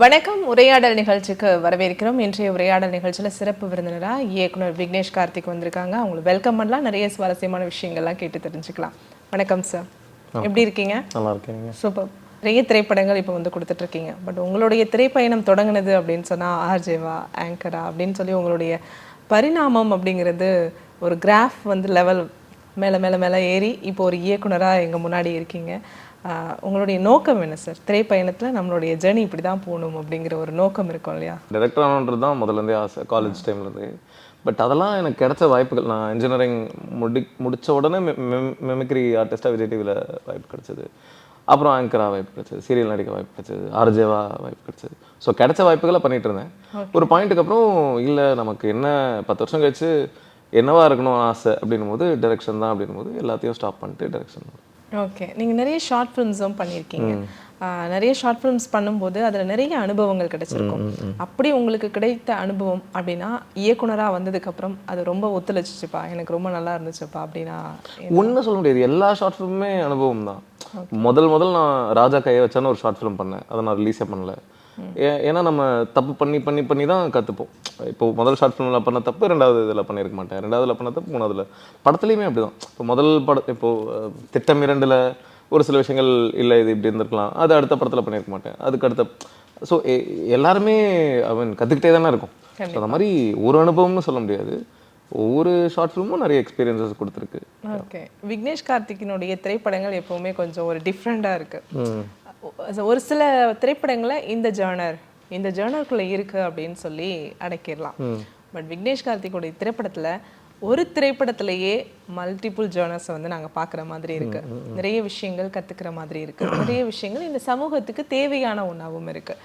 வணக்கம். உரையாடல் நிகழ்ச்சிக்கு வரவேற்கிறோம். இன்றைய உரையாடல் நிகழ்ச்சியில் சிறப்பு விருந்தினராக இயக்குனர் விக்னேஷ் கார்த்திக் வந்திருக்காங்க. அவங்களுக்கு வெல்கம் பண்ணலாம். நிறைய சுவாரஸ்யமான விஷயங்கள்லாம் கேட்டு தெரிஞ்சுக்கலாம். வணக்கம் சார், எப்படி இருக்கீங்க? நல்லா இருக்கீங்க. சூப்பர். நிறைய திரைப்படங்கள் இப்போ வந்து கொடுத்துட்ருக்கீங்க. பட் உங்களுடைய திரைப்பயணம் தொடங்கினது அப்படின்னு சொன்னால் ஆர்ஜேவா, ஆங்கரா அப்படின்னு சொல்லி உங்களுடைய பரிணாமம் அப்படிங்கிறது ஒரு கிராஃப் வந்து லெவல் மேலே மேலே மேலே ஏறி இப்போ ஒரு இயக்குனராக எங்கள் முன்னாடி இருக்கீங்க. உங்களுடைய நோக்கம் என்ன சார்? திரைப்பயணத்தில் நம்மளுடைய ஜேர்னி இப்படி தான் போகணும் அப்படிங்கிற ஒரு நோக்கம் இருக்கும் இல்லையா? டைரக்டர் ஆனன்றது தான் முதல்லேருந்தே ஆசை, காலேஜ் டைம்லேருந்து. பட் அதெல்லாம் எனக்கு கிடைச்ச வாய்ப்புகள். நான் இன்ஜினியரிங் முடித்த உடனே மெமிக்ரி ஆர்டிஸ்ட்டாக விஜய் டிவியில் வாய்ப்பு கிடச்சிது. அப்புறம் ஆங்கரா வாய்ப்பு கிடச்சிது, சீரியல் நடிக்க வாய்ப்பு கிடச்சிது, ஆர்ஜேவா வாய்ப்பு கிடச்சிது. ஸோ கிடைச்ச வாய்ப்புகளை பண்ணிகிட்டு இருந்தேன். ஒரு பாயிண்ட்டுக்கு அப்புறம் இல்லை, நமக்கு என்ன 10 வருஷம் கழிச்சு என்னவா இருக்கணும் ஆசை அப்படின்னும் போது டைரக்ஷன் தான் அப்படின்னும் போது எல்லாத்தையும் ஸ்டாப் பண்ணிட்டு டைரக்ஷன். ஓகே. நீங்கள் நிறைய ஷார்ட் ஃபிலிம்ஸும் பண்ணியிருக்கீங்க. நிறைய ஷார்ட் ஃபிலிம்ஸ் பண்ணும்போது அதில் நிறைய அனுபவங்கள் கிடைச்சிருக்கும். அப்படி உங்களுக்கு கிடைத்த அனுபவம் அப்படின்னா இயக்குனராக வந்ததுக்கப்புறம் அது ரொம்ப ஒத்துழைச்சிச்சுப்பா, எனக்கு ரொம்ப நல்லா இருந்துச்சுப்பா அப்படின்னா ஒன்றும் சொல்ல முடியாது. எல்லா ஷார்ட் ஃபிலிமுமே அனுபவம் தான். முதல் நான் ராஜா கையை வச்சான்னு ஒரு ஷார்ட் ஃபிலிம் பண்ணேன். அதை நான் ரிலீஸே பண்ணல. ஏன்னா நம்ம தப்பு பண்ணி பண்ணி பண்ணி தான் கற்றுப்போம். இப்போ முதல் ஷார்ட் ஃபிலிமில் பண்ண தப்பு ரெண்டாவது இதில் பண்ணியிருக்க மாட்டேன், ரெண்டாவதுல பண்ண தப்பு மூணாவதுல. படத்துலையுமே அப்படி தான். இப்போ முதல் படம், இப்போது திட்டம் 2ல் ஒரு சில விஷயங்கள் இல்லை, இது இப்படி இருந்திருக்கலாம், அது அடுத்த படத்தில் பண்ணியிருக்க மாட்டேன், அதுக்கு அடுத்த. ஸோ எல்லாருமே அவன் கற்றுக்கிட்டே தானே இருக்கும். அந்த மாதிரி ஒரு அனுபவம்னு சொல்ல முடியாது. ஒவ்வொரு ஷார்ட் ஃபிலிமும் நிறைய எக்ஸ்பீரியன்ஸஸ் கொடுத்துருக்கு. ஓகே. விக்னேஷ் கார்த்திக்கினுடைய திரைப்படங்கள் எப்போவுமே கொஞ்சம் ஒரு டிஃப்ரெண்ட்டாக இருக்குது. ஒரு சில திரைப்படங்களை இந்த ஜேர்னருக்குள்ளே இருக்குது அப்படின்னு சொல்லி அடக்கிடலாம். பட் விக்னேஷ் கார்த்திகோடைய திரைப்படத்தில் ஒரு திரைப்படத்திலேயே மல்டிபிள் ஜேர்னர்ஸை வந்து நாங்கள் பார்க்குற மாதிரி இருக்குது. நிறைய விஷயங்கள் கற்றுக்கிற மாதிரி இருக்குது. நிறைய விஷயங்கள் இந்த சமூகத்துக்கு தேவையான ஒன்றாகவும் இருக்குது.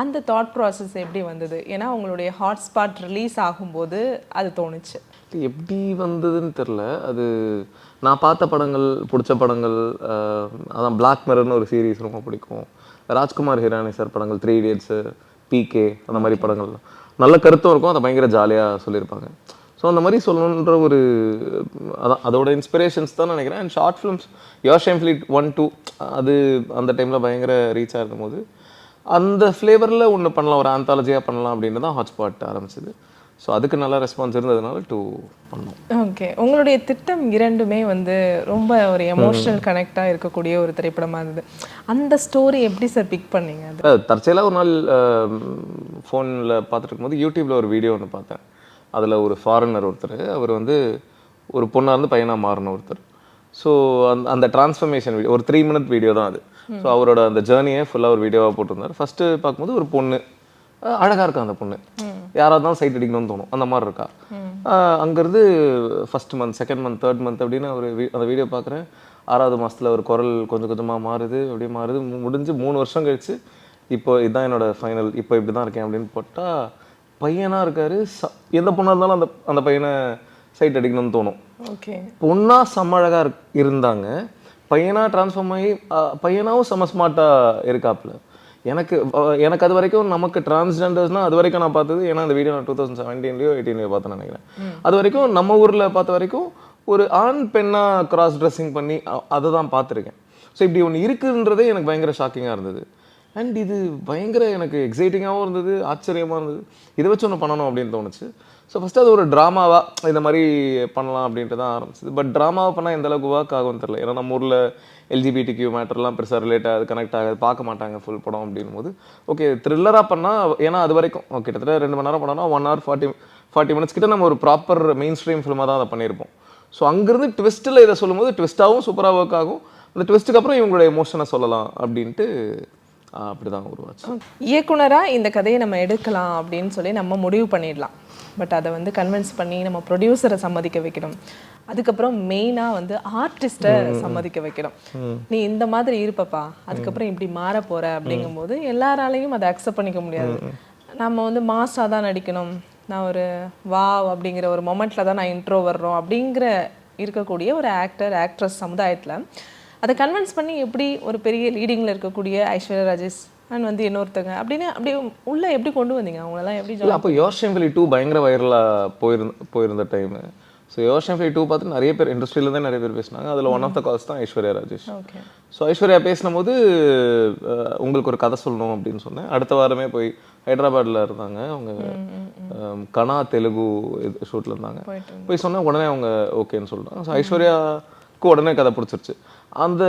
அந்த தாட் ப்ராசஸ் எப்படி வந்தது? ஏன்னா உங்களுடைய ஹாட்ஸ்பாட் ரிலீஸ் ஆகும்போது அது தோணுச்சு. எப்படி வந்ததுன்னு தெரில. அது நான் பார்த்த படங்கள், பிடிச்ச படங்கள். அதான் பிளாக் மிரர்னு ஒரு சீரீஸ் ரொம்ப பிடிக்கும். ராஜ்குமார் ஹிரானி சார் படங்கள், 3 Idiots, PK, அந்த மாதிரி படங்கள் நல்ல கருத்தும் இருக்கும். அதை பயங்கர ஜாலியாக சொல்லியிருப்பாங்க. ஸோ அந்த மாதிரி சொல்லணுன்ற ஒரு அதோட இன்ஸ்பிரேஷன்ஸ் தான் நினைக்கிறேன். அண்ட் ஷார்ட் ஃபிலிம்ஸ் யோர் ஷேம்ஃப்லி 1, 2 அது அந்த டைமில் பயங்கர ரீச் ஆகிருக்கும் போது அந்த ஃப்ளேவரில் ஒன்று பண்ணலாம், ஒரு ஆந்தாலஜியாக பண்ணலாம் அப்படின்னு தான் ஹாட்ஸ்பாட் ஆரம்பிச்சிது. ஸோ அதுக்கு நல்ல ரெஸ்பான்ஸ் இருந்ததுனால பண்ணோம். ஓகே. உங்களுடைய திட்டம் 2மே வந்து ரொம்ப ஒரு எமோஷனல் கனெக்டாக இருக்கக்கூடிய ஒரு திரைப்படமாக இருந்தது. அந்த ஸ்டோரி எப்படி சார் பிக் பண்ணீங்க? தற்செயலாக ஒரு நாள் ஃபோனில் பார்த்துட்டு இருக்கும்போது யூடியூப்பில் ஒரு வீடியோ ஒன்று பார்த்தேன். அதில் ஒரு ஃபாரினர் ஒருத்தர், அவர் வந்து ஒரு பொண்ணாக இருந்து பையனாக மாறின ஒருத்தர். ஸோ அந்த டிரான்ஸ்ஃபர்மேஷன் வீடியோ ஒரு 3 minute வீடியோ தான் அது. ஸோ அவரோட அந்த ஜேர்னியை ஃபுல்லாக ஒரு வீடியோவாக போட்டிருந்தார். ஃபஸ்ட்டு பார்க்கும்போது ஒரு பொண்ணு அழகாக இருக்கா, அந்த பொண்ணு யாராவது தான் சைட் அடிக்கணும்னு தோணும், அந்த மாதிரி இருக்கா. அங்கேருந்து first month, second month, third month அப்படின்னு ஒரு அந்த வீடியோ பார்க்குறேன். 6வது மாதத்தில் ஒரு குரல் கொஞ்சம் கொஞ்சமாக மாறுது, அப்படியே மாறுது. முடிஞ்சு 3 வருஷம் கழிச்சு இப்போ இதுதான் என்னோட ஃபைனல், இப்போ இப்படி தான் இருக்கேன் அப்படின்னு போட்டால் பையனாக இருக்காரு. எந்த பொண்ணாக இருந்தாலும் அந்த பையனை சைட் அடிக்கணும்னு தோணும். ஓகே. பொண்ணாக செம்ம அழகாக இருந்தாங்க, பையனாக ட்ரான்ஸ்ஃபார்ம் ஆகி பையனாகவும் செம்ம ஸ்மார்ட்டாக இருக்காப்புல. எனக்கு அது வரைக்கும் நமக்கு டிரான்ஸ்ஜெண்டர்ஸ்னால் அது வரைக்கும் நான் பார்த்தது, ஏன்னா அந்த வீடியோ நான் 2017 18 பார்த்தேன்னு நினைக்கிறேன். அது வரைக்கும் நம்ம ஊரில் பார்த்த வரைக்கும் ஒரு ஆண் பெண்ணாக கிராஸ் ட்ரெஸ்ஸிங் பண்ணி அதை தான் பார்த்துருக்கேன். ஸோ இப்படி ஒன்று இருக்குன்றதே எனக்கு பயங்கர ஷாக்கிங்காக இருந்தது. அண்ட் இது பயங்கர எனக்கு எக்ஸைட்டிங்காகவும் இருந்தது, ஆச்சரியமாக இருந்தது. இதை வச்சு ஒன்று பண்ணணும் அப்படின்னு தோணுச்சு. ஸோ ஃபஸ்ட்டு அது ஒரு ட்ராமாவாக இந்த மாதிரி பண்ணலாம் அப்படின்ட்டு தான் ஆரம்பிச்சிது. பட் ட்ராமாவை பண்ணால் எந்த அளவுக்கு ஒர்க் ஆகும்னு தெரியல. ஏன்னா நம்ம ஊரில் LGBTQ மேட்டர்லாம் பெருசாக ரிலேட் ஆகுது, கனெக்ட் ஆகுது, பார்க்க மாட்டாங்க ஃபுல் படம் அப்படின்னும் போது ஓகே த்ரில்லராக பண்ணால். ஏன்னா அது வரைக்கும் கிட்டத்தட்ட 2 மணி நேரம் படம்னா 1 hour 40 minutes கிட்ட நம்ம ஒரு ப்ராப்பர் மெயின் ஸ்ட்ரீம் ஃபிலிமாக தான் அதை பண்ணியிருப்போம். ஸோ அங்கேருந்து ட்விஸ்ட்டில் இதை சொல்லும்போது ட்விஸ்ட்டாகவும் சூப்பராக ஒர்க் ஆகும். அந்த ட்விஸ்ட்டுக்கு அப்புறம் இவங்களோட எமோஷனை சொல்லலாம் அப்படின்ட்டு அப்படி தான் உருவாச்சு. இயக்குனராக இந்த கதையை நம்ம எடுக்கலாம் அப்படின்னு சொல்லி நம்ம முடிவு பண்ணிடலாம். பட் அதை வந்து கன்வின்ஸ் பண்ணி நம்ம ப்ரொடியூசரை சம்மதிக்க வைக்கணும். அதுக்கப்புறம் மெயினாக வந்து ஆர்டிஸ்ட்டை சம்மதிக்க வைக்கணும். நீ இந்த மாதிரி இருப்பப்பா, அதுக்கப்புறம் இப்படி மாற போகிற அப்படிங்கும்போது எல்லாராலையும் அதை அக்செப்ட் பண்ணிக்க முடியாது. நம்ம வந்து மாஸாக தான் நடிக்கணும், நான் ஒரு வாவ் அப்படிங்கிற ஒரு மொமெண்ட்டில் தான் நான் இன்ட்ரோ வர்றோம் அப்படிங்கிற இருக்கக்கூடிய ஒரு ஆக்ட்ரஸ் சமுதாயத்தில் அதை கன்வின்ஸ் பண்ணி எப்படி ஒரு பெரிய லீடிங்கில் இருக்கக்கூடிய ஐஸ்வர்யா ராஜேஷ் அண்ட் வந்து இன்னொருத்தங்க அப்படின்னு அப்படியே உள்ளே எப்படி கொண்டு வந்தீங்க அவங்களெல்லாம் எப்படி? அப்போ யோர் ஷேம்ஃபுல்லி 2 பயங்கர வைரலாக போயிருந்த டைமு. ஸோ யோஷன் ஃபை 2 பார்த்து நிறைய பேர் இண்டஸ்ட்ரியில தான் நிறைய பேர் பேசினாங்க. அதில் ஒன் ஆஃப் த காஸ் தான் ஐஸ்வர்யா ராஜேஷ். ஓகே. ஸோ ஐஸ்வர்யா பேசினபோது உங்களுக்கு ஒரு கதை சொல்லணும் அப்படின்னு சொன்னேன். அடுத்த வாரமே போய் ஹைதராபாத்தில் இருந்தாங்க அவங்க, கனா தெலுங்கு ஷூட்டில் இருந்தாங்க. போய் சொன்னேன், உடனே அவங்க ஓகேன்னு சொல்லிட்டாங்க. ஸோ ஐஸ்வர்யாவுக்கு உடனே கதை பிடிச்சிருச்சு. அந்த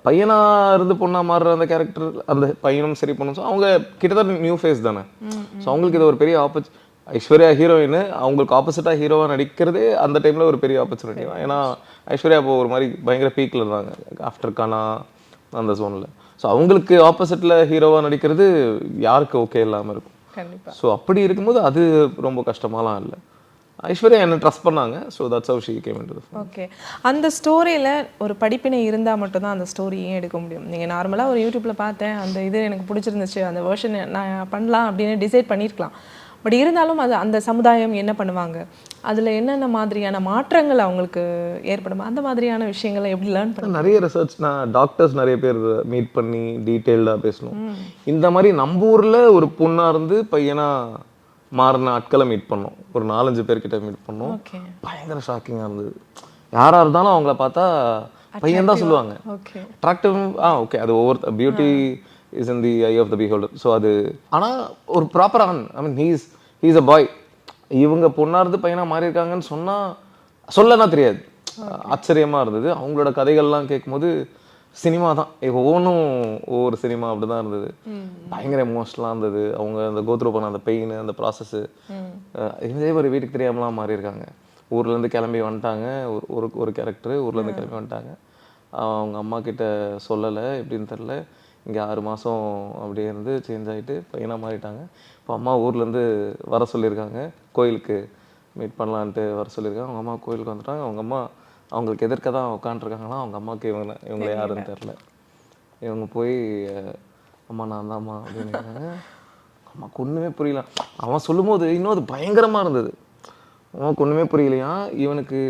பையனா இருந்து பொண்ணா மாறுற அந்த கேரக்டர், அந்த பையனும் சரி பொண்ணும், ஸோ அவங்க கிட்டத்தட்ட நியூ ஃபேஸ் தானே. ஸோ அவங்களுக்கு இது ஒரு பெரிய ஐஸ்வர்யா ஹீரோயின், அவங்களுக்கு ஆப்போசிட்டாக ஹீரோவாக நடிக்கிறதே அந்த டைமில் ஒரு பெரிய ஆப்பர்ச்சுனிட்டி தான். ஏன்னா ஐஸ்வர்யா இப்போ ஒரு மாதிரி பயங்கர பீக்கில் இருந்தாங்க ஆஃப்டர் கனா அந்த ஜோனில். ஸோ அவங்களுக்கு ஆப்போசிட்டில் ஹீரோவாக நடிக்கிறது யாருக்கு ஓகே இல்லாமல் இருக்கும். கண்டிப்பாக. ஸோ அப்படி இருக்கும்போது அது ரொம்ப கஷ்டமாலாம் இல்லை. ஐஸ்வர்யா என்ன ட்ரஸ்ட் பண்ணாங்க. So that's how she came into the film. Okay. அந்த ஸ்டோரியில் ஒரு படிப்பினை இருந்தால் மட்டும்தான் அந்த ஸ்டோரியே எடுக்க முடியும். நீங்கள் நார்மலாக ஒரு யூடியூப்பில் பார்த்தேன், அந்த இது எனக்கு பிடிச்சிருந்துச்சு, அந்த வெர்ஷன் நான் பண்ணலாம் அப்படின்னு டிசைட் பண்ணியிருக்கலாம். பட் இருந்தாலும் அது அந்த சமுதாயம் என்ன பண்ணுவாங்க, அதில் என்னென்ன மாதிரியான மாற்றங்கள் அவங்களுக்கு ஏற்படும், அந்த மாதிரியான விஷயங்களை எப்படி லேர்ன் பண்ண. நிறைய ரிசர்ச், நான் டாக்டர்ஸ் நிறைய பேர் மீட் பண்ணி டீட்டெயில்டாக பேசணும். இந்த மாதிரி நம்ம ஊரில் ஒரு பொண்ணாக இருந்து பையனாக மாறின ஆட்களை மீட் பண்ணோம். ஒரு 4-5 பேர்கிட்ட மீட் பண்ணோம். பயங்கர ஷாக்கிங்காக இருந்தது. யாராக இருந்தாலும் அவங்கள பார்த்தா பையன் தான் சொல்லுவாங்க. அட்ராக்டிவ் ஓகே, அது ஒவ்வொரு beauty is in the eye of the beholder. So அது ஆனால் ஒரு ப்ராப்பர் ஆன், I mean he's a boy. இவங்க பொண்ணாக இருந்து பையனாக மாறி இருக்காங்கன்னு சொல்லனா தெரியாது. ஆச்சரியமாக இருந்தது. அவங்களோட கதைகள்லாம் கேட்கும்போது சினிமா தான், ஒவ்வொரு சினிமா அப்படி தான் இருந்தது. பயங்கர எமோஷனலாக இருந்தது. அவங்க அந்த கோத்ரூ பண்ண அந்த பெயின், அந்த ப்ராசஸ்ஸு, இதே ஒரு வீட்டுக்கு தெரியாமலாம் மாறி இருக்காங்க. ஊர்லேருந்து கிளம்பி வந்துட்டாங்க. ஒரு கேரக்டர் ஊர்லேருந்து கிளம்பி வந்துட்டாங்க. அவங்க அம்மா கிட்ட சொல்லலை, எப்படின்னு தெரில. இங்கே 6 மாதம் அப்படியே இருந்து சேஞ்ச் ஆகிட்டு பையனாக மாறிட்டாங்க. இப்போ அம்மா ஊர்லேருந்து வர சொல்லியிருக்காங்க, கோயிலுக்கு மீட் பண்ணலான்ட்டு வர சொல்லியிருக்காங்க. அவங்க அம்மா கோயிலுக்கு வந்துட்டாங்க. அவங்க அம்மா அவங்களுக்கு எதிர்க்க தான் உட்காந்துருக்காங்கன்னா, அவங்க அம்மாவுக்கு இவங்களை யாருன்னு தெரில. இவங்க போய் அம்மா நான் தான் அம்மா அப்படின்னு. அம்மாவுக்கு ஒன்றுமே புரியல. அவன் சொல்லும்போது இன்னும் அது பயங்கரமாக இருந்தது. அம்மாவுக்கு ஒன்றுமே புரியலையா. இவனுக்கு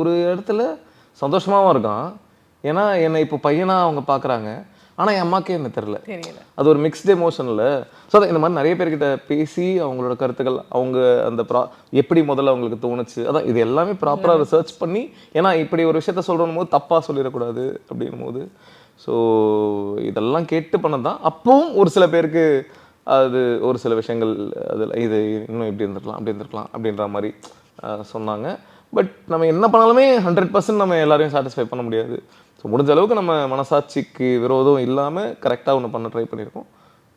ஒரு இடத்துல சந்தோஷமாகவும் இருக்கான். ஏன்னா என்னை இப்போ பையனாக அவங்க பார்க்குறாங்க. ஆனால் என் அம்மாக்கே என்ன தெரில. அது ஒரு மிக்ஸ்டு எமோஷனில். ஸோ அதை இந்த மாதிரி நிறைய பேர்கிட்ட பேசி அவங்களோட கருத்துக்கள், அவங்க அந்த எப்படி முதல்ல அவங்களுக்கு தோணுச்சு, அதான் இது எல்லாமே ப்ராப்பராக ரிசர்ச் பண்ணி, ஏன்னா இப்படி ஒரு விஷயத்த சொல்கிறோம் போது தப்பாக சொல்லிடக்கூடாது அப்படின்னும் போது, ஸோ இதெல்லாம் கேட்டு பண்ணது தான். அப்பவும் ஒரு சில பேருக்கு அது ஒரு சில விஷயங்கள் அதில் இது இன்னும் இப்படி இருந்திருக்கலாம் அப்படி இருந்திருக்கலாம் அப்படின்ற மாதிரி சொன்னாங்க. பட் நம்ம என்ன பண்ணாலுமே 100% நம்ம எல்லாரையும் சாட்டிஸ்ஃபை பண்ண முடியாது. ஸோ முடிஞ்ச அளவுக்கு நம்ம மனசாட்சிக்கு விரோதம் இல்லாமல் கரெக்டாக ஒன்று பண்ண ட்ரை பண்ணியிருக்கோம்.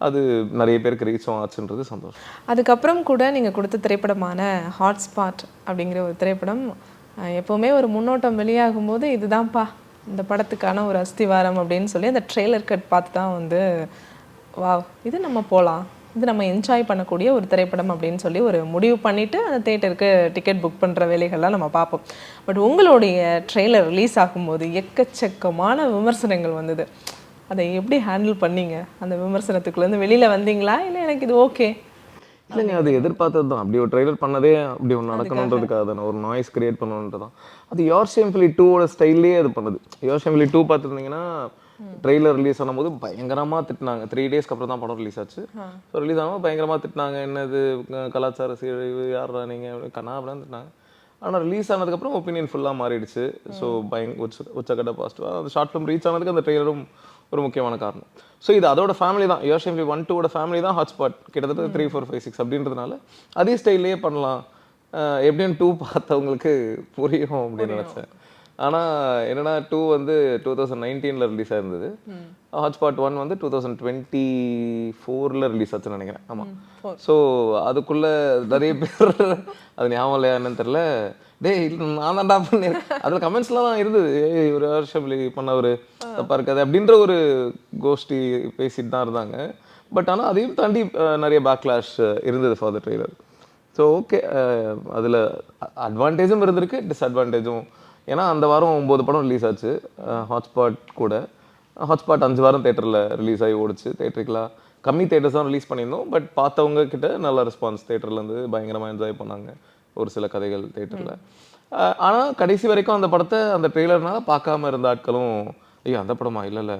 அது நிறைய பேருக்கு ரீச்சும் ஆச்சுன்றது சந்தோஷம். அதுக்கப்புறம் கூட நீங்கள் கொடுத்த திரைப்படமான ஹாட்ஸ்பாட் அப்படிங்கிற ஒரு திரைப்படம் எப்போவுமே ஒரு முன்னோட்டம் வெளியாகும் போது இதுதான்ப்பா இந்த படத்துக்கான ஒரு அஸ்திவாரம் அப்படின்னு சொல்லி அந்த ட்ரெய்லர் கட் பார்த்து தான் வந்து வாவ் இது நம்ம போகலாம், இது நம்ம என்ஜாய் பண்ணக்கூடிய ஒரு திரைப்படம் அப்படின்னு சொல்லி ஒரு முடிவு பண்ணிவிட்டு அந்த தேட்டருக்கு டிக்கெட் புக் பண்ணுற வேலைகள்லாம் நம்ம பார்ப்போம். பட் உங்களுடைய ட்ரெய்லர் ரிலீஸ் ஆகும்போது எக்கச்சக்கமான விமர்சனங்கள் வந்தது. அதை எப்படி ஹேண்டில் பண்ணீங்க? அந்த விமர்சனத்துக்குள்ளேருந்து வெளியில் வந்தீங்களா, இல்லை எனக்கு இது ஓகே? இல்லைங்க, அது எதிர்பார்த்தது தான். அப்படி ஒரு ட்ரெய்லர் பண்ணதே அப்படி ஒன்று நடக்கணுன்றதுக்காக தானே, ஒரு நாய்ஸ் கிரியேட் பண்ணணுன்றது தான். அது யோர் ஷேம்ஃபுல்லி 2ஓட ஸ்டைல்லே அது பண்ணுது. யோர் ஷேம்ஃபுல்லி 2 பார்த்துருந்தீங்கன்னா ட்ரெய்லர் ரிலீஸ் ஆனும்போது பயங்கரமாக திட்டினாங்க. 3 டேஸ்க்கு அப்புறம் தான் படம் ரிலீஸ் ஆச்சு. ஸோ ரிலீஸ் ஆனபோது பயங்கரமாக திட்டினாங்க. என்னது கலாச்சார சீரழிவு, யாரா நீங்கள் கண்ணா அப்படின்னு திட்டினாங்க. ஆனால் ரிலீஸ் ஆனதுக்கப்புறம் ஒப்பீனியன் ஃபுல்லாக மாறிடுச்சு. ஸோ உச்சக்கட்ட பாசிட்டிவாக அந்த ஷார்ட் ஃபிலிம் ரீச் ஆனதுக்கு அந்த ட்ரெய்லரும் ஒரு முக்கியமான காரணம். ஸோ இது அதோட ஃபேமிலி தான். யோர் ஷேம்ஃபுல்லி 1-2ஓட ஃபேமிலி தான் ஹாட்ஸ்பாட். கிட்டத்தட்ட 3, 4, 5, 6 அப்படின்றதுனால அதே ஸ்டைல்லையே பண்ணலாம். எப்படின்னு 2 பார்த்தவங்களுக்கு புரியும் அப்படின்னு நினச்சேன். ஆனால் என்னன்னா 2 வந்து 2019 ரிலீஸ் ஆயிருந்தது. ஹாட்ஸ்பாட் 1 வந்து 2024 ரிலீஸ் ஆச்சுன்னு நினைக்கிறேன். ஆமாம். ஸோ அதுக்குள்ளே நிறைய பேர் அது ஞாபகம் இல்லையா என்னன்னு தெரில, டேய் நான் தான்டா பண்ணியிருக்கேன். அதில் கமெண்ட்ஸ்லாம் தான் இருந்தது, ஒரு வருஷம் பண்ண ஒரு தப்பாக இருக்காது அப்படின்ற ஒரு கோஷ்டி பேசிட்டு தான் இருந்தாங்க. பட் ஆனால் அதையும் தாண்டி நிறைய பேக்லாஷ் இருந்தது for the trailer. So okay, அதில் அட்வான்டேஜும் இருந்திருக்கு, டிஸ்அட்வான்டேஜும். ஏன்னா அந்த வாரம் 9 படம் ரிலீஸ் ஆச்சு ஹாட்ஸ்பாட் கூட. ஹாட்ஸ்பாட் 5 வாரம் தேட்டரில் ரிலீஸ் ஆகி ஓடிச்சு. தேட்டருக்குலாம் கம்மி தேட்டர்ஸ் தான் ரிலீஸ் பண்ணியிருந்தோம். பட் பார்த்தவங்க கிட்ட நல்ல ரெஸ்பான்ஸ், தேட்டர்லேருந்து பயங்கரமாக என்ஜாய் பண்ணாங்க ஒரு சில கதைகள் தேட்டரில். ஆனால் கடைசி வரைக்கும் அந்த படத்தை அந்த ட்ரெய்லர்னால பார்க்காம இருந்த ஆட்களும், ஐயோ அந்த படமா, இல்லை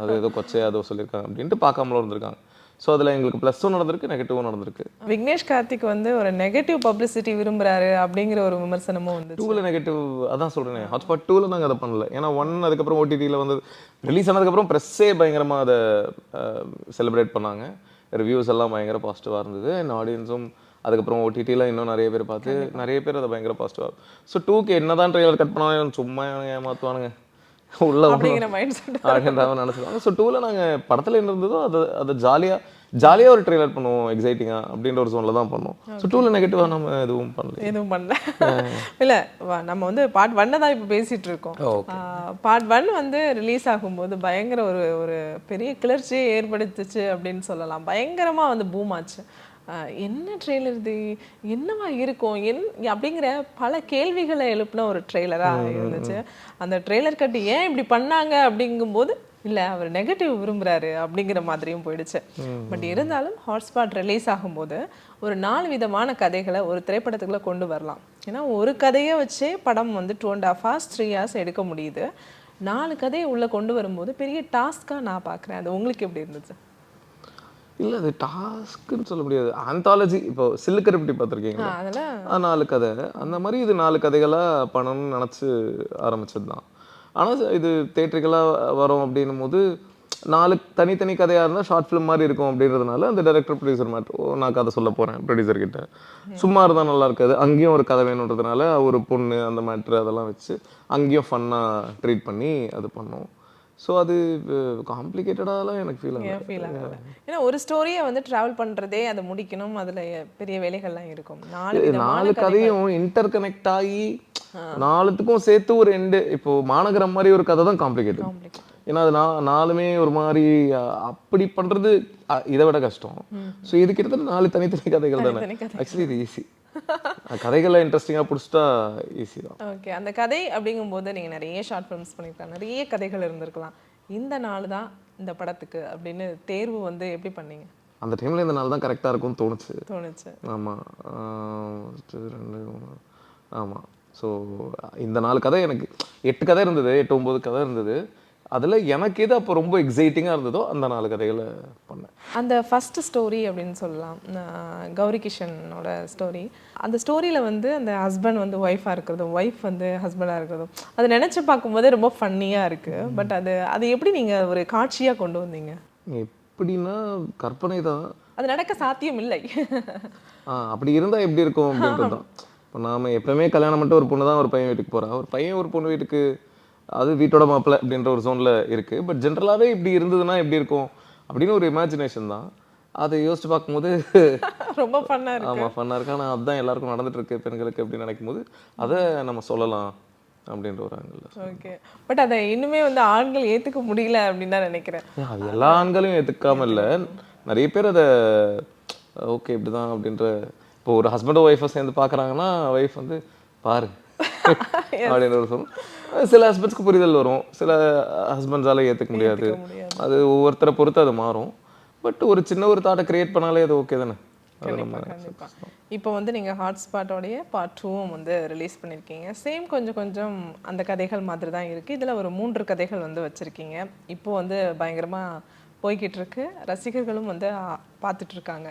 அது ஏதோ கொச்சையா ஏதோ சொல்லியிருக்காங்க அப்படின்ட்டு பார்க்காமலும் இருந்திருக்காங்க. ஸோ அதில் எங்களுக்கு +ம் நடந்திருக்கு, நெகட்டிவும் நடந்திருக்கு. விக்னேஷ் கார்த்திக் வந்து ஒரு நெகட்டிவ் பப்ளிசிட்டி விரும்புறாரு அப்படிங்கிற ஒரு விமர்சனமும் வந்து 2ல நெகட்டிவ் அதான் சொல்கிறேன். ஹாட்ஸ்பாட் 2ல நாங்கள் அதை பண்ணல. ஏன்னா 1 அதுக்கப்புறம் ஓடிடியில் வந்து ரிலீஸ் ஆனதுக்கப்புறம் ப்ரெஸ்ஸே பயங்கரமாக அதை செலிப்ரேட் பண்ணாங்க. ரிவ்யூஸ் எல்லாம் பயங்கர பாசிட்டிவாக இருந்தது. அண்ட் ஆடியன்ஸும் அதுக்கப்புறம் ஓடிடியில் இன்னும் நிறைய பேர் பார்த்து நிறைய பேர் அதை பயங்கர பாசிட்டிவாக. ஸோ 2க்கு என்னதான் ட்ரெய்லர் கட் பண்ணாலும் சும்மா ஏமாற்றுவானுங்க உள்ள அப்படிங்கிற மைண்ட் செட் அப்படின்ற நினச்சிருவாங்க. ஸோ 2ல நாங்கள் படத்தில் என்ன இருந்ததோ அதை ஜாலியாக ஒரு ட்ரெய்லர் பண்ணுவோம், எக்ஸைட்டிங்காக அப்படின்ற ஒரு ஜோனில் தான் பண்ணுவோம். ஸோ 2ல நெகட்டிவாக நம்ம எதுவும் பண்ணல. இல்லை, நம்ம வந்து பார்ட் 1 தான் இப்போ பேசிகிட்டு இருக்கோம். பார்ட் 1 வந்து ரிலீஸ் ஆகும்போது பயங்கர ஒரு ஒரு பெரிய கிளர்ச்சியை ஏற்படுத்துச்சு அப்படின்னு சொல்லலாம். பயங்கரமாக வந்து பூம் ஆச்சு. என்ன ட்ரெய்லர் இது, என்னவா இருக்கும் அப்படிங்கிற பல கேள்விகளை எழுப்பின ஒரு ட்ரெய்லராக இருந்துச்சு. அந்த ட்ரெய்லர் கட்டு ஏன் இப்படி பண்ணாங்க அப்படிங்கும்போது இல்லை அவர் நெகட்டிவ் விரும்புகிறாரு அப்படிங்கிற மாதிரியும் போயிடுச்சு. பட் இருந்தாலும் ஹாட்ஸ்பாட் ரிலீஸ் ஆகும்போது ஒரு 4 விதமான கதைகளை ஒரு திரைப்படத்துக்குள்ளே கொண்டு வரலாம். ஏன்னா ஒரு கதையை வச்சே படம் வந்து 2.5 hours 3 hours எடுக்க முடியுது. 4 கதையை உள்ளே கொண்டு வரும்போது பெரிய டாஸ்க்காக நான் பார்க்குறேன். அது உங்களுக்கு எப்படி இருந்துச்சு? இல்லை, அது டாஸ்க்குன்னு சொல்ல முடியாது. ஆந்தாலஜி இப்போ சில்லுக்கருப்பட்டி பார்த்துருக்கீங்களா? அதெல்லாம் 4 கதை அந்த மாதிரி இது 4 கதைகளாக பண்ணணும்னு நினச்சி ஆரம்பிச்சது தான். ஆனால் இது தேட்டருக்கெல்லாம் வரும் அப்படின்னும் போது 4 தனித்தனி கதையாக இருந்தால் ஷார்ட் ஃபிலிம் மாதிரி இருக்கும் அப்படின்றதுனால அந்த டைரக்டர் ப்ரொடியூசர் மேட்டர் நான் கதை சொல்ல போகிறேன் ப்ரொடியூசர் கிட்ட. சும்மா இருந்தால் நல்லா இருக்காது, அங்கேயும் ஒரு கதை வேணுன்றதுனால ஒரு பொண்ணு அந்த மேட்ரு அதெல்லாம் வச்சு அங்கேயும் ஃபன்னாக ட்ரீட் பண்ணி அது பண்ணோம். ஸோ அது காம்ப்ளிகேட்டடாலாம் எனக்கு ஃபீல் ஆகல. ஏன்னா ஒரு ஸ்டோரியை வந்து ட்ராவல் பண்ணுறதே அதை முடிக்கணும், அதில் பெரிய வேலைகள்லாம் இருக்கும். 4 கதையும் இன்டர் கனெக்ட் ஆகி 4த்துக்கும் சேர்த்து ஒரு எண்டு. இப்போ மாநகரம் மாதிரி ஒரு கதை தான் காம்ப்ளிகேட்டட். ஏன்னா அது 4மே ஒரு மாதிரி அப்படி பண்ணுறது இதை விட கஷ்டம். ஸோ இது கிட்டத்தட்ட 4 தனித்தனி கதைகள் தானே. ஆக்சுவலி இது ஈஸி. கதைகளை இன்ட்ரெஸ்டிங்காக பிடிச்சிட்டா ஈஸி தான். ஓகே, அந்த கதை அப்படிங்கும்போது நீங்கள் நிறைய ஷார்ட் ஃபிலிம்ஸ் பண்ணியிருக்காங்க, நிறைய கதைகள் இருந்திருக்கலாம். இந்த நாள் தான் இந்த படத்துக்கு அப்படின்னு தேர்வு வந்து எப்படி பண்ணீங்க? அந்த டைமில் இந்த நாள் தான் கரெக்டாக இருக்கும்னு தோணுச்சு. ஆமாம், 2 3 ஆமாம். ஸோ இந்த 4 கதை எனக்கு 8 கதை இருந்தது, 8 9 கதை இருந்தது. அதில் எனக்கு எது அப்போ ரொம்ப எக்ஸைட்டிங்காக இருந்ததோ அந்த 4 கதைகளை பண்ணேன். அந்த ஃபர்ஸ்ட் ஸ்டோரி அப்படின்னு சொல்லலாம், கௌரி கிஷனோட ஸ்டோரி. அந்த ஸ்டோரியில் வந்து அந்த ஹஸ்பண்ட் வந்து ஒய்ஃபாக இருக்கிறதும், ஒய்ஃப் வந்து ஹஸ்பண்டாக இருக்கிறதும் அதை நினச்சி பார்க்கும்போதே ரொம்ப ஃபன்னியாக இருக்குது. பட் அது எப்படி நீங்கள் ஒரு காட்சியாக கொண்டு வந்தீங்க? எப்படின்னா கற்பனை தான், அது நடக்க சாத்தியம் இல்லை. அப்படி இருந்தால் எப்படி இருக்கும் அப்படின்றது தான். இப்போ நாம் எப்பவுமே கல்யாணம் பண்ணிட்டு ஒரு பொண்ணு தான் ஒரு பையன் வீட்டுக்கு போகிறா, ஒரு பையன் ஒரு பொண்ணு வீட்டுக்கு, அது வீட்டோட மாப்பிள்ளை அப்படின்ற ஒரு ஜோனில் இருக்குது. பட் ஜென்ரலாகவே இப்படி இருந்ததுன்னா எப்படி இருக்கும் அப்படின்னு ஒரு இமேஜினேஷன் தான். அதை யோசிச்சு பார்க்கும்போது ரொம்ப ஃபன்னாக இருக்கு. ஆமாம், ஃபன்னாக இருக்கு. ஆனால் அதுதான் எல்லாருக்கும் நடந்துட்டுருக்கு பெண்களுக்கு அப்படின்னு நினைக்கும் போது அதை நம்ம சொல்லலாம் அப்படின்ற ஒரு ஆங்கிள். ஓகே, பட் அதை இன்னுமே வந்து ஆண்கள் ஏற்றுக்க முடியல அப்படின்னு தான் நினைக்கிறேன். அது எல்லா ஆண்களையும் ஏற்றுக்காம இல்லை, நிறைய பேர் அதை ஓகே இப்படி தான் அப்படின்ற. இப்போ ஒரு ஹஸ்பண்டோ ஒய்ஃபை சேர்ந்து பார்க்குறாங்கன்னா ஒய்ஃப் வந்து பாரு அப்படின்னு ஒரு சொல்லும். சில ஹஸ்பண்ட்ஸ்க்கு புரிதல் வரும், சில ஹஸ்பண்ட்ஸால ஏற்றுக்க முடியாது. அது ஒவ்வொருத்தரை பொறுத்து அது மாறும். பட் ஒரு சின்ன ஒரு தாட்டை கிரியேட் பண்ணாலே அது ஓகே தானே. இப்போ வந்து நீங்கள் ஹாட்ஸ்பாட்டோடைய பார்ட் 2 வந்து ரிலீஸ் பண்ணியிருக்கீங்க. சேம் கொஞ்சம் அந்த கதைகள் மாதிரி தான் இருக்குது. இதில் ஒரு 3 கதைகள் வந்து வச்சுருக்கீங்க. இப்போ வந்து பயங்கரமாக போய்கிட்டு இருக்கு, ரசிகர்களும் வந்து பார்த்துட்ருக்காங்க.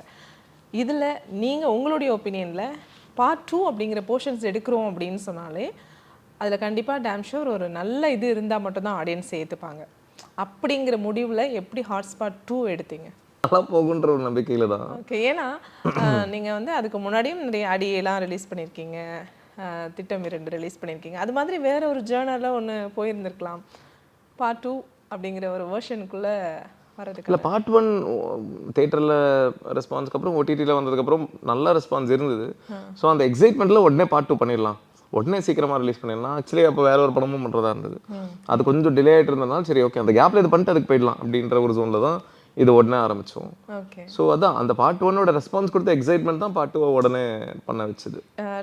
இதில் நீங்கள் உங்களுடைய ஒப்பீனியனில் பார்ட் 2 அப்படிங்கிற போர்ஷன்ஸ் எடுக்கிறோம் அப்படின்னு சொன்னாலே அதில் கண்டிப்பாக டேம் ஷூர் ஒரு நல்ல இது இருந்தால் மட்டும்தான் ஆடியன்ஸ் ஏற்றுப்பாங்க. அப்படிங்கிற முடிவில் எப்படி ஹாட்ஸ்பாட் 2 எடுத்தீங்க? நல்லா போகுன்ற ஒரு நம்பிக்கையில் தான். ஓகே, ஏன்னா நீங்கள் வந்து அதுக்கு முன்னாடியும் நிறைய அடியெல்லாம் ரிலீஸ் பண்ணியிருக்கீங்க, திட்டம் 2 ரிலீஸ் பண்ணியிருக்கீங்க. அது மாதிரி வேற ஒரு ஜேர்னலில் ஒன்று போயிருந்துருக்கலாம். பார்ட் 2 அப்படிங்கிற ஒரு வேர்ஷனுக்குள்ளே வரதுக்கு இல்லை, பார்ட் 1 தேட்டரில் ரெஸ்பான்ஸ்க்கு அப்புறம் ஓடிடியில் வந்ததுக்கப்புறம் நல்ல ரெஸ்பான்ஸ் இருந்தது. ஸோ அந்த எக்ஸைட்மெண்ட்டில் உடனே பார்ட் 2 பண்ணிடலாம், உடனே சீக்கிரமாக ரிலீஸ் பண்ணிடலாம். ஆக்சுவலி அப்போ வேற ஒரு படமும் பண்ணுறதா இருந்தது. அது கொஞ்சம் டிலே ஆகிட்டு இருந்ததுனால சரி ஓகே அந்த கேப்பில் இது பண்ணிட்டு அதுக்கு போயிடலாம் அப்படின்ற ஒரு ஜோனில் தான் இது உடனே ஆரம்பித்தோம். ஓகே, ஸோ அதான் அந்த பார்ட் 1ஓட ரெஸ்பான்ஸ் கொடுத்த எக்ஸைட்மெண்ட் தான் பார்ட் 2 உடனே பண்ண வச்சுது.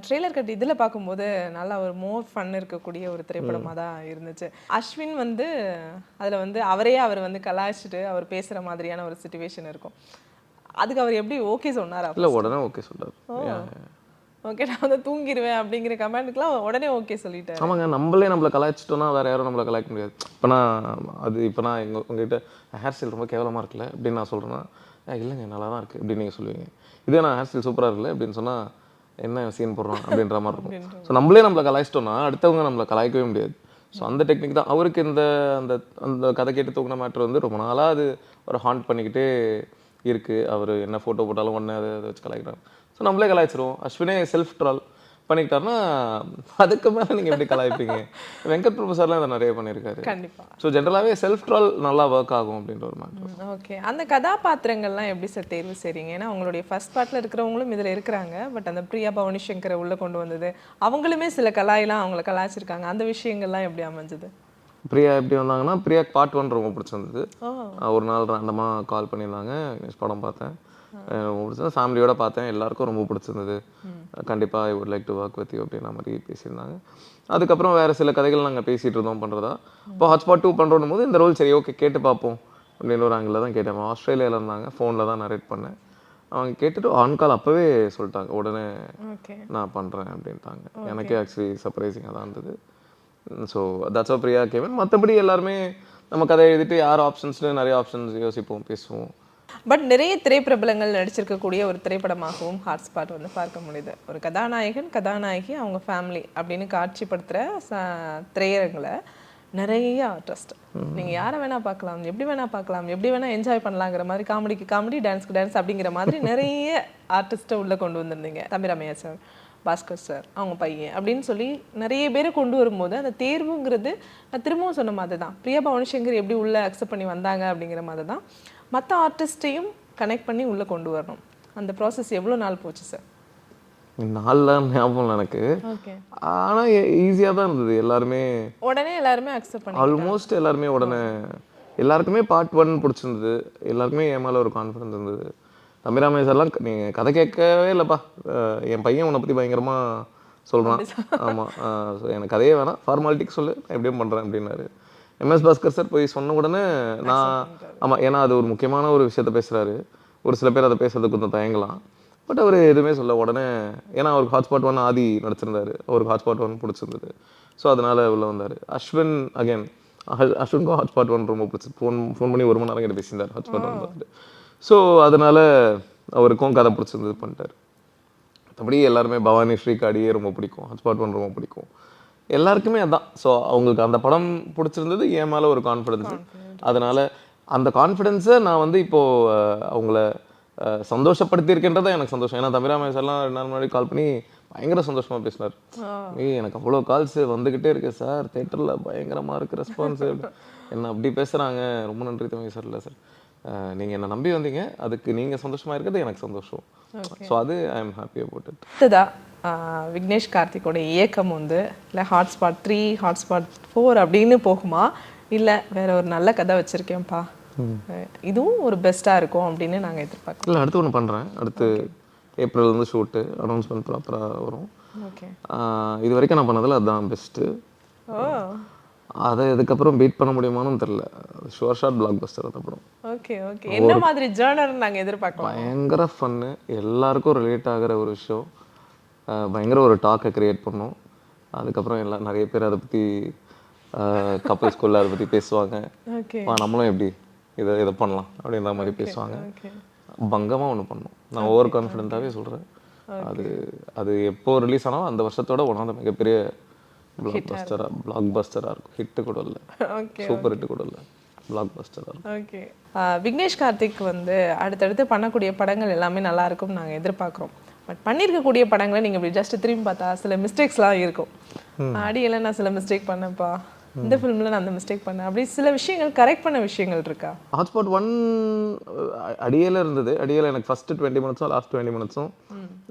ட்ரெய்லர் கட் இதில் பார்க்கும்போது நல்லா ஒரு மோர் ஃபன் இருக்கக்கூடிய ஒரு திரைப்படமாக தான் இருந்துச்சு. அஸ்வின் வந்து அதில் வந்து அவர் வந்து கலாய்ச்சிட்டு அவர் பேசுகிற மாதிரியான ஒரு சிச்சுவேஷன் இருக்கும். அதுக்கு அவர் எப்படி ஓகே சொன்னாரா? இல்லை, உடனே ஓகே சொன்னார். ஓகே, நான் வந்து தூங்கிடுவேன் அப்படிங்கிற கமெண்ட்டுக்குலாம் உடனே ஓகே சொல்லிட்டேன். ஆமாங்க, நம்மளை கலாய்ச்சிட்டோன்னா வேறு யாரும் நம்மளை கலாய்க்க முடியாது. இப்போ நான் உங்ககிட்ட ஹேர் ஸ்டைல் ரொம்ப கேவலமாக இருக்குல்ல அப்படின்னு நான் சொல்கிறேன்னா இல்லைங்க நல்லா தான் இருக்குது அப்படின்னு நீங்கள் சொல்லுவீங்க. இதே நான் ஹேர் ஸ்டைல் சூப்பராக இருக்குல்ல அப்படின்னு சொன்னால் என்ன சீன் போடுறோம் அப்படின்ற மாதிரி இருக்கும். ஸோ நம்மளே நம்மளை கலாய்ச்சிட்டோம்னா அடுத்தவங்க நம்மளை கலாய்க்கவே முடியாது. ஸோ அந்த டெக்னிக் தான் அவருக்கு இந்த அந்த அந்த கதை கேட்டு தூக்கின மேட்ரு வந்து ரொம்ப நாளாக அது ஒரு ஹாண்ட் பண்ணிக்கிட்டே இருக்குது. அவர் என்ன ஃபோட்டோ போட்டாலும் ஒன்று அதை வச்சு கலாய்க்கிறாங்க. ஸோ நம்மளே கலாய்ச்சிருவோம். அஸ்வினே செல்ஃப் ட்ரால் பண்ணிக்கிட்டாருன்னா அதுக்கு மேலே நீங்கள் எப்படி கலாய்ப்பீங்க? வெங்கட் பிரபு சார்லாம் அதை நிறைய பண்ணியிருக்காரு. கண்டிப்பா. ஸோ ஜென்ரலாகவே செல்ஃப் ட்ரால் நல்லா ஒர்க் ஆகும் அப்படின்ற ஒரு மேட்ரு. ஓகே. அந்த கதாபாத்திரங்கள்லாம் எப்படி சார் தேர்வு செய்றீங்க? ஏன்னா உங்களுடைய ஃபர்ஸ்ட் பார்ட்ல இருக்கிறவங்களும் இதில் இருக்கிறாங்க. பட் அந்த பிரியா பவானி சங்கரை உள்ள கொண்டு வந்தது, அவங்களுமே சில கலாயெல்லாம் அவங்கள கலாய்ச்சிருக்காங்க. அந்த விஷயங்கள்லாம் எப்படி அமைஞ்சது? பிரியா எப்படி வந்தாங்கன்னா, பிரியா பார்ட் 1 ரொம்ப பிடிச்சிருந்தது. ஒரு நாள் ரேண்டமாக கால் பண்ணியிருந்தாங்க. படம் பார்த்தேன், ரொம்ப பிடிச்சது. ஃபேமிலியோட பார்த்தேன், எல்லாருக்கும் ரொம்ப பிடிச்சிருந்தது. கண்டிப்பாக I would like to work with you அப்படின்ற மாதிரி பேசியிருந்தாங்க. அதுக்கப்புறம் வேறு சில கதைகள் நாங்கள் பேசிகிட்டு இருந்தோம் பண்ணுறதா. இப்போ ஹாட்ஸ்பாட் 2 பண்ணுறோம் போது இந்த ரோல் சரி ஓகே கேட்டு பார்ப்போம் அப்படின்னு ஒரு ஆங்கிளில் தான் கேட்டேன். ஆஸ்திரேலியாவில் இருந்தாங்க, ஃபோனில் தான் நரேட் பண்ணேன். அவங்க கேட்டுட்டு ஆன் கால் அப்போவே சொல்லிட்டாங்க, உடனே நான் பண்ணுறேன் அப்படின்ட்டாங்க. எனக்கே ஆக்சுவலி சர்ப்ரைசிங்காக தான் இருந்தது. ஸோ தட்ஸ் ஆ பிரியா கேவன். மற்றபடி எல்லாருமே நம்ம கதை எழுதிட்டு யார் ஆப்ஷன்ஸ்னு நிறைய ஆப்ஷன்ஸ் யோசிப்போம், பேசுவோம். பட் நிறைய திரைப்பிரபலங்கள் நடிச்சிருக்கக்கூடிய ஒரு திரைப்படமாகவும் ஹாட்ஸ்பாட் வந்து பார்க்க முடியுது. ஒரு கதாநாயகன் கதாநாயகி அவங்க ஃபேமிலி அப்படின்னு காட்சிப்படுத்துகிற திரையரங்களை நிறைய ஆர்டிஸ்ட் நீங்கள் யாரை வேணால் பார்க்கலாம், எப்படி வேணால் பார்க்கலாம், எப்படி வேணால் என்ஜாய் பண்ணலாங்கிற மாதிரி, காமெடிக்கு காமெடி, டான்ஸ்க்கு டான்ஸ் அப்படிங்கிற மாதிரி நிறைய ஆர்டிஸ்ட்டை உள்ளே கொண்டு வந்திருந்தீங்க. தம்பிராமையா சார், பாஸ்கர் சார், அவங்க பையன் அப்படின்னு சொல்லி நிறைய பேரை கொண்டு வரும்போது அந்த தேர்வுங்கிறது நான் திரும்பவும் சொன்ன மாதிரி தான். பிரியா பவானி சங்கர் எப்படி உள்ளே அக்செப்ட் பண்ணி வந்தாங்க அப்படிங்கிற மாதிரி தான் மற்ற ஆர்டிஸ்ட்டையும் கனெக்ட் பண்ணி உள்ளே கொண்டு வரணும். அந்த ப்ராசஸ் எவ்வளோ நாள் போச்சு சார்? நாள்லாம் ஞாபகம் எனக்கு. ஓகே. ஆனால் ஈஸியாக தான் இருந்தது. எல்லாருமே அக்செப்ட் பண்ணி ஆல்மோஸ்ட் எல்லாருமே உடனே எல்லாருக்குமே பார்ட் 1 பிடிச்சிருந்தது. எல்லாருக்குமே என் மேலே ஒரு கான்ஃபிடன்ஸ் இருந்தது. தம்பிராமையா சார்லாம் நீங்கள் கதை கேட்கவே இல்லைப்பா, என் பையன் உன்னை பற்றி பயங்கரமாக சொல்கிறான். ஆமாம், எனக்கு கதையே வேணாம், ஃபார்மாலிட்டிக்கு சொல்லு, நான் எப்படியும் பண்ணுறேன் அப்படின்னாரு. எம்எஸ் பாஸ்கர் சார் போய் சொன்ன உடனே நான் ஆமாம், ஏன்னா அது ஒரு முக்கியமான ஒரு விஷயத்த பேசுகிறாரு. ஒரு சில பேர் அதை பேசுறதுக்கு கொஞ்சம் தயங்கலாம். பட் அவர் எதுவுமே சொல்ல உடனே, ஏன்னா அவருக்கு ஹாட்ஸ்பாட் 1 ஆதி நடிச்சிருந்தாரு, அவருக்கு ஹாட்ஸ்பாட் 1 பிடிச்சிருந்தது. ஸோ அதனால் உள்ளே வந்தார். அஸ்வின் அகைன், அஸ்வினுக்கும் ஹாட்ஸ்பாட் 1 ரொம்ப பிடிச்சி ஃபோன் பண்ணி 1 மணி நேரம் கிட்ட பேசியிருந்தார் ஹாட்ஸ்பாட் 1 பார்த்துட்டு. ஸோ அதனால் அவருக்கும் கதை பிடிச்சிருந்தது பண்ணிட்டார். மற்றபடி எல்லாருமே பவானி ஸ்ரீகாடியே ரொம்ப பிடிக்கும், ஹாட்ஸ்பாட் 1 ரொம்ப பிடிக்கும், எல்லாருக்குமே அதான். ஸோ அவங்களுக்கு அந்த படம் பிடிச்சிருந்தது, என் மேலே ஒரு கான்ஃபிடென்ஸு. அதனால் அந்த கான்ஃபிடென்ஸை நான் வந்து இப்போது அவங்கள சந்தோஷப்படுத்தியிருக்கின்றதான் எனக்கு சந்தோஷம். ஏன்னா தம்பிராமையா சார்லாம் 2 நாள் முன்னாடி கால் பண்ணி பயங்கர சந்தோஷமாக பேசினார். எனக்கு அவ்வளோ கால்ஸ் வந்துக்கிட்டே இருக்கு சார், தேட்டரில் பயங்கரமாக இருக்குது ரெஸ்பான்ஸு, என்ன அப்படி பேசுகிறாங்க, ரொம்ப நன்றி தம்பி சார். இல்லை சார், நீங்கள் என்னை நம்பி வந்தீங்க, அதுக்கு நீங்கள் சந்தோஷமாக இருக்கிறது எனக்கு சந்தோஷம். ஸோ அது I am happy about it. அடுத்ததா விக்னேஷ் கார்த்திக்கோட இயக்கம் வந்து இல்லை ஹாட்ஸ்பாட் 3 ஹாட்ஸ்பாட் 4 அப்படின்னு போகுமா, இல்லை வேற ஒரு நல்ல கதை வச்சுருக்கேன்ப்பா, இதுவும் ஒரு பெஸ்ட்டாக இருக்கும் அப்படின்னு நாங்கள் எதிர்பார்க்கோம்? இல்லை, அடுத்து ஒன்று பண்ணுறேன். அடுத்து ஏப்ரல் ஷூட்டு அனௌன்ஸ்மெண்ட் ப்ராப்பராக வரும். ஓகே. இது வரைக்கும் நான் பண்ணதில் அதுதான் பெஸ்ட்டு. அதை இதுக்கப்புறம் பீட் பண்ண முடியுமான்னு தெரியல. ஷுவர் ஷாட் பிளாக் பஸ்டர் அந்த படம். Okay okay. என்ன மாதிரி ஜர்னர் நாங்கள் எதிர்பார்க்கலாம்? பயங்கர ஃபன்னு, எல்லாருக்கும் ரிலேட் ஆகிற ஒரு விஷயம், பயங்கர ஒரு டாக்கை க்ரியேட் பண்ணோம். அதுக்கப்புறம் எல்லாம் நிறைய பேர் அதை பற்றி கப்பல்ஸ்குள்ளே அதை பற்றி பேசுவாங்க. நம்மளும் எப்படி இதை பண்ணலாம் அப்படின்ற மாதிரி பேசுவாங்க. பங்கமாக ஒன்று பண்ணோம். நான் ஓவர் கான்ஃபிடென்ட்டாகவே சொல்கிறேன். அது எப்போ ரிலீஸ் ஆனாலும் அந்த வருஷத்தோட ஒன்றாவது மிகப்பெரிய பிளாக் பஸ்டராக இருக்கும். ஹிட்டு கூட இல்லை, சூப்பர் ஹிட்டு கூட இல்லை, பிளாக் பஸ்டராக இருக்கும். ஓகே. விக்னேஷ் கார்த்திக் வந்து அடுத்தடுத்து பண்ணக்கூடிய படங்கள் எல்லாமே நல்லா இருக்கும்னு நாங்கள் எதிர்பார்க்குறோம். பட் பண்ணியிருக்கக்கூடிய படங்களை நீங்கள் இப்படி ஜஸ்ட் திரும்பி பார்த்தா சில மிஸ்டேக்ஸ்லாம் இருக்கும். அடியில் நான் சில மிஸ்டேக் பண்ணேன்ப்பா, இந்த ஃபிலிமில் நான் அந்த மிஸ்டேக் பண்ணேன், அப்படி சில விஷயங்கள் கரெக்ட் பண்ண விஷயங்கள் இருக்கா? ஹாட்ஸ்பாட் 1 அடியில் இருந்தது. அடியில் எனக்கு ஃபஸ்ட்டு 20 மினிட்ஸும் லாஸ்ட் 20 மினிட்ஸும்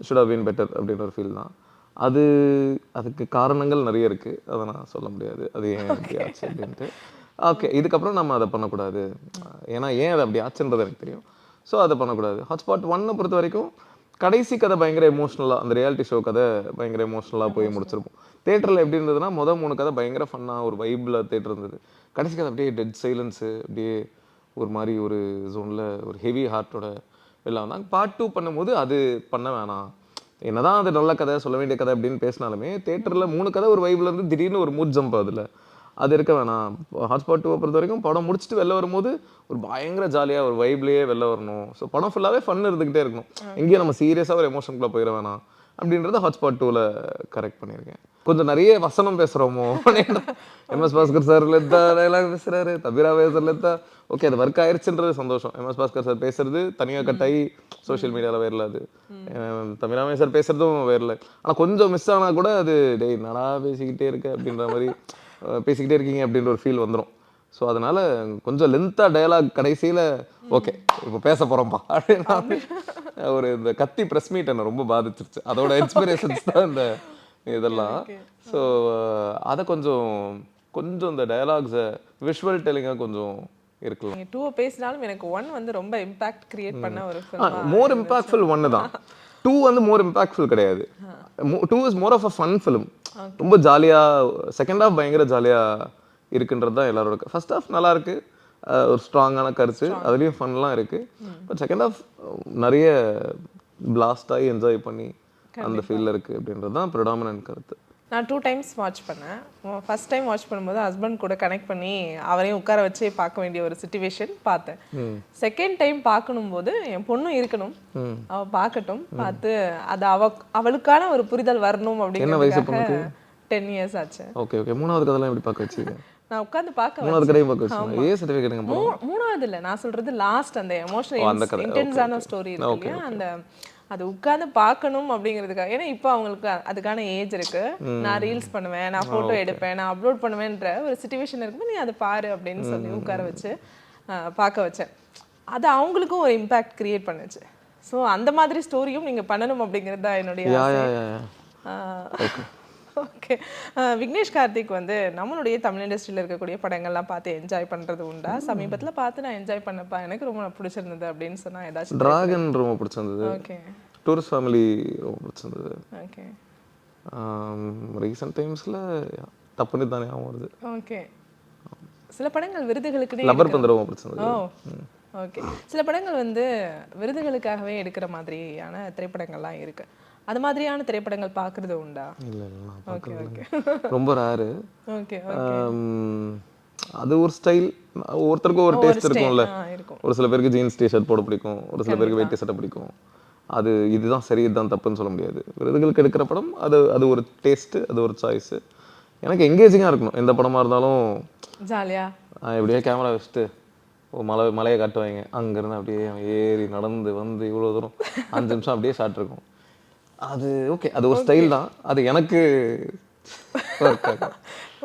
ஷுட் ஹவ் பீன் பெட்டர் அப்படின்ற ஒரு ஃபீல் தான். அதுக்கு காரணங்கள் நிறைய இருக்குது, அதை நான் சொல்ல முடியாது அது ஏன் அப்படி ஆச்சு அப்படின்ட்டு. ஓகே, இதுக்கப்புறம் நம்ம அதை பண்ணக்கூடாது, ஏன்னா ஏன் அது அப்படி ஆச்சுன்றது எனக்கு தெரியும். ஸோ அதை பண்ணக்கூடாது. ஹாட்ஸ்பாட் 1 பொறுத்த வரைக்கும் கடைசி கதை பயங்கர எமோஷ்னலாக, அந்த ரியாலிட்டி ஷோ கதை பயங்கர எமோஷ்னலாக போய் முடிச்சிருப்போம். தேட்டரில் எப்படி இருந்ததுன்னா மொதல் 3 கதை பயங்கர ஃபன்னாக ஒரு வைப்பில் தேட்டர் இருந்தது. கடைசி கதை அப்படியே டெட் சைலன்ஸு, அப்படியே ஒரு மாதிரி ஒரு ஜோனில் ஒரு ஹெவி ஹார்ட்டோட வெளில வந்தாங்க. பார்ட் 2 பண்ணும்போது அது பண்ண வேணாம், என்னதான் அது நல்ல கதை சொல்ல வேண்டிய கதை அப்படின்னு பேசினாலுமே தேட்டரில் 3 கதை ஒரு வைப்பில் இருந்து திடீர்னு ஒரு மூட் ஜம்ப் அதில் அது இருக்க வேணாம். ஹாட்ஸ்பாட் 2 பொறுத்த வரைக்கும் படம் முடிச்சுட்டு வெளில வரும்போது ஒரு பயங்கர ஜாலியாக ஒரு வைப்லேயே வெளில வரணும். ஸோ படம் ஃபுல்லாகவே ஃபன் இருந்துக்கிட்டே இருக்கணும். எங்கேயும் நம்ம சீரியஸாக ஒரு எமோஷனுக்குள்ளே போயிட வேணாம் அப்படின்றத ஹாட்ஸ்பாட் 2ல கரெக்ட் பண்ணியிருக்கேன். கொஞ்சம் நிறைய வசனம் பேசுகிறோமோ, எம்எஸ் பாஸ்கர் சார் லெத்தா டைலாக் பேசுகிறாரு, தபிரா பேசுகிற லெத்தா, ஓகே அது ஒர்க் ஆயிடுச்சுன்றது சந்தோஷம். எம்எஸ் பாஸ்கர் சார் பேசுறது தனியாக கட்டாயி சோஷியல் மீடியாவில் வேறல, அது தமிழாமே சார் பேசுறதும் வேறல. ஆனால் கொஞ்சம் மிஸ் ஆனால் கூட அது டேய் நடா பேசிக்கிட்டே இருக்க அப்படின்ற மாதிரி பேசிக்கிட்டே இருக்கீங்க அப்படின்ற ஒரு ஃபீல் வந்துடும். ஸோ அதனால கொஞ்சம் லென்த்தாக டயலாக் கடைசியில் ஓகே இப்போ பேச போகிறோம்ப்பா அப்படின்னா ஒரு இந்த கத்தி ப்ரெஸ் மீட் என்னை ரொம்ப பாதிச்சிருச்சு. அதோட இன்ஸ்பிரேஷன்ஸ் தான் இந்த இதெல்லாம். ஸோ அதை கொஞ்சம் கொஞ்சம் இந்த டயலாக்ஸை விஷுவல் டெல்லிங்காக கொஞ்சம் இருக்கலாம். நீங்க 2 பேசினாலும் எனக்கு 1 வந்து ரொம்ப இம்பாக்ட் கிரியேட் பண்ண ஒரு ஃபிலிம். மோர் இம்பாக்ட்ஃபுல் 1 தான். 2 வந்து மோர் இம்பாக்ட்ஃபுல் கிடையாது. 2 is more of a fun film. ரொம்ப ஜாலியாக செகண்ட் ஹாஃப் பயங்கர ஜாலியாக இருக்குன்றது தான் எல்லாரோட. ஃபர்ஸ்ட் ஹாஃப் நல்லா இருக்கு, ஒரு ஸ்ட்ராங்கான கருத்து, அதுலேயும் ஃபன்லாம் இருக்கு. பட் செகண்ட் ஹாஃப் நிறைய பிளாஸ்ட் ஆகி என்ஜாய் பண்ணி அந்த ஃபீல்ல இருக்கு அப்படின்றது தான் ப்ரிடாமினன்ட் கருத்து. நான் 2 டைம்ஸ் வாட்ச் பண்ணேன். ஃபர்ஸ்ட் டைம் வாட்ச் பண்ணும்போது ஹஸ்பண்ட் கூட கனெக்ட் பண்ணி அவரையும் உட்கார வச்சு பார்க்க வேண்டிய ஒரு சிச்சுவேஷன் பார்த்தேன். செகண்ட் டைம் பார்க்கணும் போது என் பொண்ணும் இருக்கணும், அவ பார்க்கட்டும், பார்த்து அது அவளுக்கான ஒரு புரிதல் வரணும் அப்படிங்கிறதுக்காக 10 இயர்ஸ் ஆச்சு. Okay okay. மூணாவது கதைலாம் எப்படி பார்க்க வச்சீங்க? நான் உட்கார்ந்து பார்க்க மூணாவது கதையும் பார்க்க வச்சீங்க. ஏ சர்டிஃபிகேட்ங்க போ. மூணாவது இல்ல, நான் சொல்றது லாஸ்ட் அந்த எமோஷனல் இன்டென்ஸான ஸ்டோரி இருக்கு இல்லையா, அந்த அது உட்கார்ந்து பார்க்கணும் அப்படிங்கிறதுக்காக. ஏன்னா இப்போ அவங்களுக்கு அதுக்கான ஏஜ் இருக்கு. நான் ரீல்ஸ் பண்ணுவேன், நான் ஃபோட்டோ எடுப்பேன், நான் அப்லோட் பண்ணுவேன்ற ஒரு சிச்சுவேஷன் இருக்கும்போது நீ அதை பாரு அப்படின்னு சொல்லி உட்கார வச்சு பார்க்க வச்சேன். அது அவங்களுக்கும் ஒரு இம்பாக்ட் கிரியேட் பண்ணுச்சு. ஸோ அந்த மாதிரி ஸ்டோரியும் நீங்கள் பண்ணணும் அப்படிங்கிறது தான் என்னுடைய. ஓகே. விக்னேஷ் கார்த்திக் வந்து நம்மளுடைய தமிழ் இண்டஸ்ட்ரியில் இருக்கக்கூடிய படங்கள்லாம் பார்த்து என்ஜாய் பண்ணுறது உண்டா? சமீபத்தில் பார்த்து நான் என்ஜாய் பண்ணப்பா, எனக்கு ரொம்ப பிடிச்சிருந்தது அப்படின்னு சொன்னா ஏதாச்சும்? டிராகன் ரொம்ப பிடிச்சிருந்தது. ஓகே. டூரிஸ்ட் ஃபேமிலி ரொம்ப பிடிச்சிருந்தது. ஓகே. ரீசெண்ட் டைம்ஸில் தப்புன்னு தானே ஆகும் வருது. ஓகே. சில படங்கள் விருதுகளுக்குனே லவர் பந்து ரொம்ப பிடிச்சிருந்தது. ஓகே. சில படங்கள் வந்து விருதுகளுக்காகவே எடுக்கிற மாதிரியான திரைப்படங்கள்லாம் இருக்கு. அது மாதிரியான திரைப்படங்கள் பார்க்கறது உண்டா? இல்ல இல்ல. Okay okay. ரொம்ப ரேரு. ஓகே. அது ஒரு ஸ்டைல், ஒருத்தருக்கும் ஒரு டேஸ்ட் இருக்கும்ல. ஒரு சில பேருக்கு ஜீன்ஸ் டிஷர்ட் போட பிடிக்கும், ஒரு சில பேருக்கு வெயிட் டிஷர்ட் பிடிக்கும். அது இதுதான் சரி இதுதான் தப்புன்னு சொல்ல முடியாது. விருதுகளுக்கு எடுக்கிற படம் அது அது ஒரு டேஸ்ட்டு, அது ஒரு சாய்ஸு. எனக்கு எங்கேஜிங்காக இருக்கணும் எந்த படமாக இருந்தாலும். ஜாலியாக எப்படியே கேமரா வச்சுட்டு மலையை காட்டுவாங்க, அங்கேருந்து அப்படியே ஏறி நடந்து வந்து இவ்வளோ தூரம் 5 நிமிஷம் அப்படியே ஷார்ட் இருக்கும். அது ஓகே, அது ஒரு ஸ்டைல் தான், அது எனக்கு.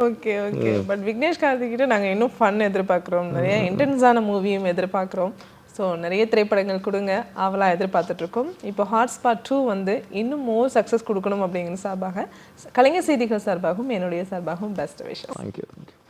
Okay okay. But Vignesh Karthik கிட்ட நாங்கள் இன்னும் ஃபன் எதிர்பார்க்குறோம், நிறைய இன்டென்ஸான மூவியும் எதிர்பார்க்குறோம். ஸோ நிறைய திரைப்படங்கள் கொடுங்க, அவளாக எதிர்பார்த்துட்ருக்கோம். இப்போ ஹாட்ஸ்பாட் 2 வந்து இன்னும் மோர் சக்ஸஸ் கொடுக்கணும் அப்படிங்கிற சார்பாக, கலைஞர் செய்திகள் சார்பாகவும் என்னுடைய சார்பாகவும் பெஸ்ட் விஷயம். தேங்க்யூ.